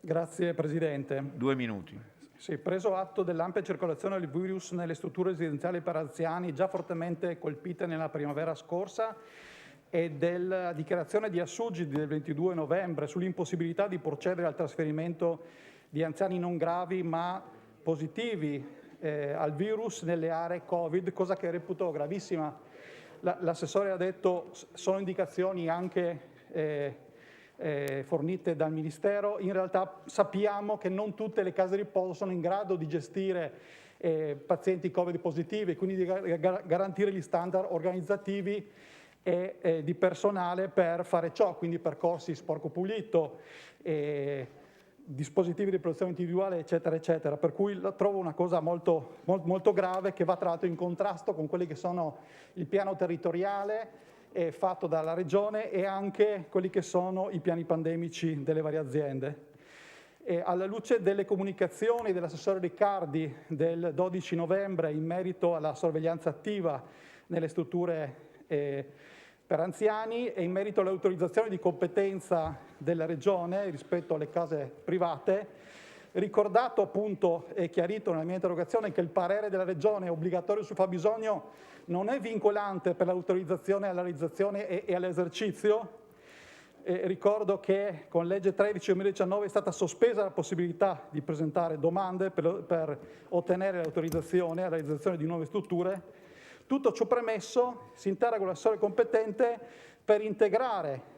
Grazie Presidente. 2 minuti. Sì, preso atto dell'ampia circolazione del virus nelle strutture residenziali per anziani già fortemente colpite nella primavera scorsa e della dichiarazione di Assuggi del 22 novembre sull'impossibilità di procedere al trasferimento di anziani non gravi ma positivi al virus nelle aree Covid, cosa che reputo gravissima. L'assessore ha detto sono indicazioni anche fornite dal Ministero. In realtà sappiamo che non tutte le case di riposo sono in grado di gestire pazienti Covid positivi e quindi di garantire gli standard organizzativi e di personale per fare ciò, quindi percorsi sporco pulito, dispositivi di protezione individuale, eccetera, eccetera. Per cui la trovo una cosa molto grave che va tra l'altro in contrasto con quelli che sono il piano territoriale fatto dalla Regione e anche quelli che sono i piani pandemici delle varie aziende. E alla luce delle comunicazioni dell'assessore Riccardi del 12 novembre in merito alla sorveglianza attiva nelle strutture per anziani e in merito all'autorizzazione di competenza della Regione rispetto alle case private, ricordato appunto e chiarito nella mia interrogazione che il parere della Regione obbligatorio sul fabbisogno non è vincolante per l'autorizzazione alla realizzazione e all'esercizio. Ricordo che con legge 13/2019 è stata sospesa la possibilità di presentare domande per ottenere l'autorizzazione alla realizzazione di nuove strutture. Tutto ciò premesso, si interroga l'assessore competente per integrare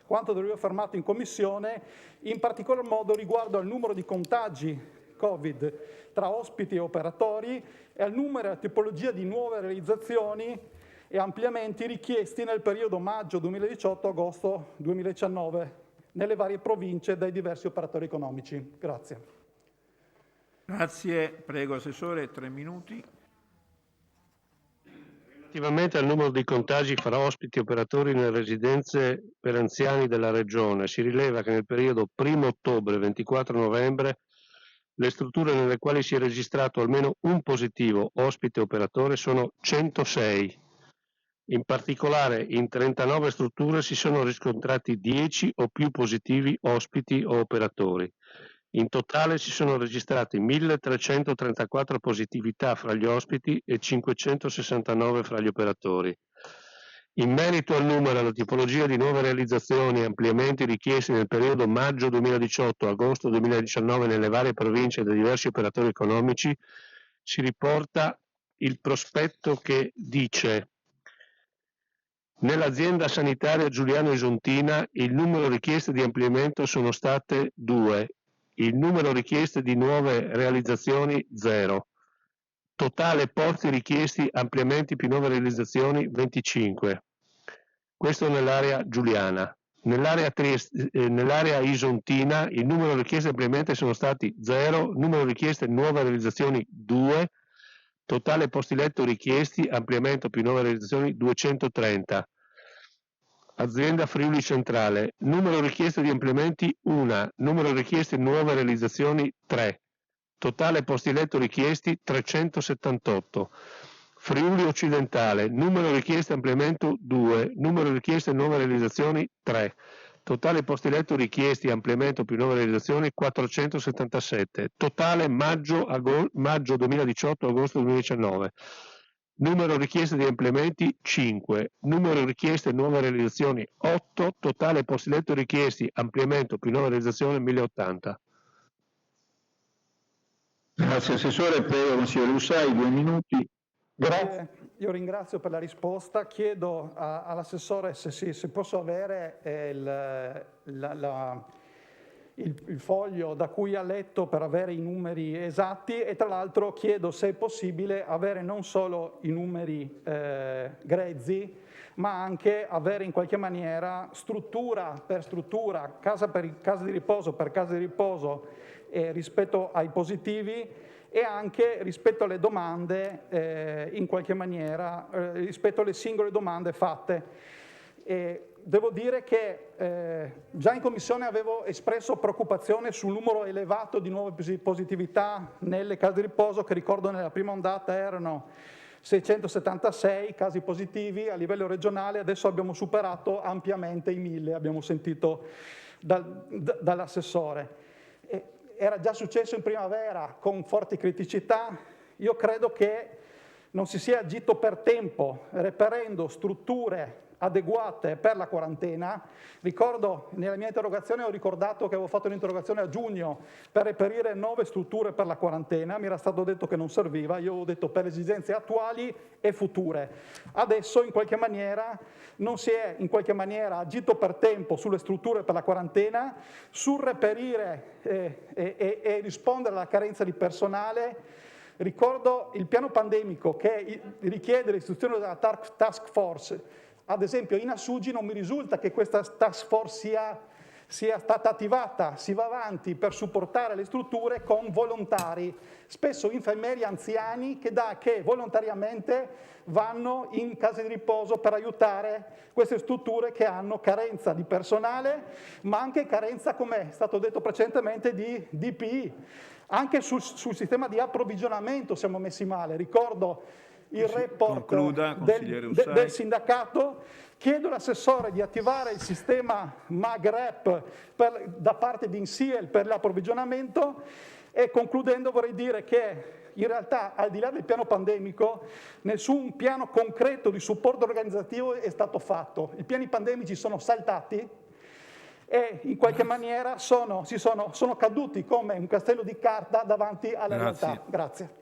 quanto da lui affermato in Commissione, in particolar modo riguardo al numero di contagi Covid tra ospiti e operatori e al numero e alla tipologia di nuove realizzazioni e ampliamenti richiesti nel periodo maggio 2018-agosto 2019 nelle varie province dai diversi operatori economici. Grazie. Grazie. Prego, Assessore, 3 minuti. Relativamente al numero di contagi fra ospiti e operatori nelle residenze per anziani della Regione, si rileva che nel periodo 1 ottobre-24 novembre le strutture nelle quali si è registrato almeno un positivo ospite operatore sono 106. In particolare in 39 strutture si sono riscontrati 10 o più positivi ospiti o operatori. In totale si sono registrati 1.334 positività fra gli ospiti e 569 fra gli operatori. In merito al numero e alla tipologia di nuove realizzazioni e ampliamenti richiesti nel periodo maggio 2018-agosto 2019 nelle varie province da diversi operatori economici, si riporta il prospetto che dice: nell'azienda sanitaria Giuliano Isontina il numero richieste di ampliamento sono state 2, il numero richieste di nuove realizzazioni 0. Totale posti richiesti ampliamenti più nuove realizzazioni 25. Questo nell'area giuliana. Nell'area isontina il numero richieste ampliamenti sono stati 0, numero richieste nuove realizzazioni 2, totale posti letto richiesti ampliamento più nuove realizzazioni 230. Azienda Friuli Centrale, numero richieste di ampliamenti 1, numero richieste nuove realizzazioni 3, totale posti letto richiesti 378. Friuli Occidentale, numero richieste ampliamento 2, numero richieste nuove realizzazioni 3, totale posti letto richiesti ampliamento più nuove realizzazioni 477, totale maggio 2018 agosto 2019. Numero richieste di ampliamenti 5, numero richieste nuove realizzazioni 8, totale posti letto richiesti ampliamento più nuova realizzazione 1080. Grazie Assessore, prego consigliere Russai, 2 minuti. Grazie. Io ringrazio per la risposta, chiedo all'assessore se posso avere il foglio da cui ha letto per avere i numeri esatti e tra l'altro chiedo se è possibile avere non solo i numeri grezzi ma anche avere in qualche maniera struttura per struttura, casa di riposo per casa di riposo rispetto ai positivi e anche rispetto alle domande in qualche maniera, rispetto alle singole domande fatte. Devo dire che già in Commissione avevo espresso preoccupazione sul numero elevato di nuove positività nelle case di riposo, che ricordo nella prima ondata erano 676 casi positivi a livello regionale, adesso abbiamo superato ampiamente i 1000, abbiamo sentito dall'assessore. era già successo in primavera con forti criticità, io credo che non si sia agito per tempo, reperendo strutture adeguate per la quarantena. Ricordo, nella mia interrogazione ho ricordato che avevo fatto un'interrogazione a giugno per reperire 9 strutture per la quarantena, mi era stato detto che non serviva, io ho detto per le esigenze attuali e future. Adesso in qualche maniera non si è agito per tempo sulle strutture per la quarantena, sul reperire e rispondere alla carenza di personale. Ricordo il piano pandemico che richiede l'istituzione della task force. Ad esempio in Assugi non mi risulta che questa task force sia stata attivata, si va avanti per supportare le strutture con volontari, spesso infermieri anziani che volontariamente vanno in case di riposo per aiutare queste strutture che hanno carenza di personale, ma anche carenza, come è stato detto precedentemente, di DPI. Anche sul sistema di approvvigionamento siamo messi male. Ricordo il report del sindacato, chiedo all'assessore di attivare il sistema MagRep da parte di INSIEL per l'approvvigionamento e concludendo vorrei dire che in realtà al di là del piano pandemico nessun piano concreto di supporto organizzativo è stato fatto. I piani pandemici sono saltati e in qualche maniera sono caduti come un castello di carta davanti alla realtà. Grazie.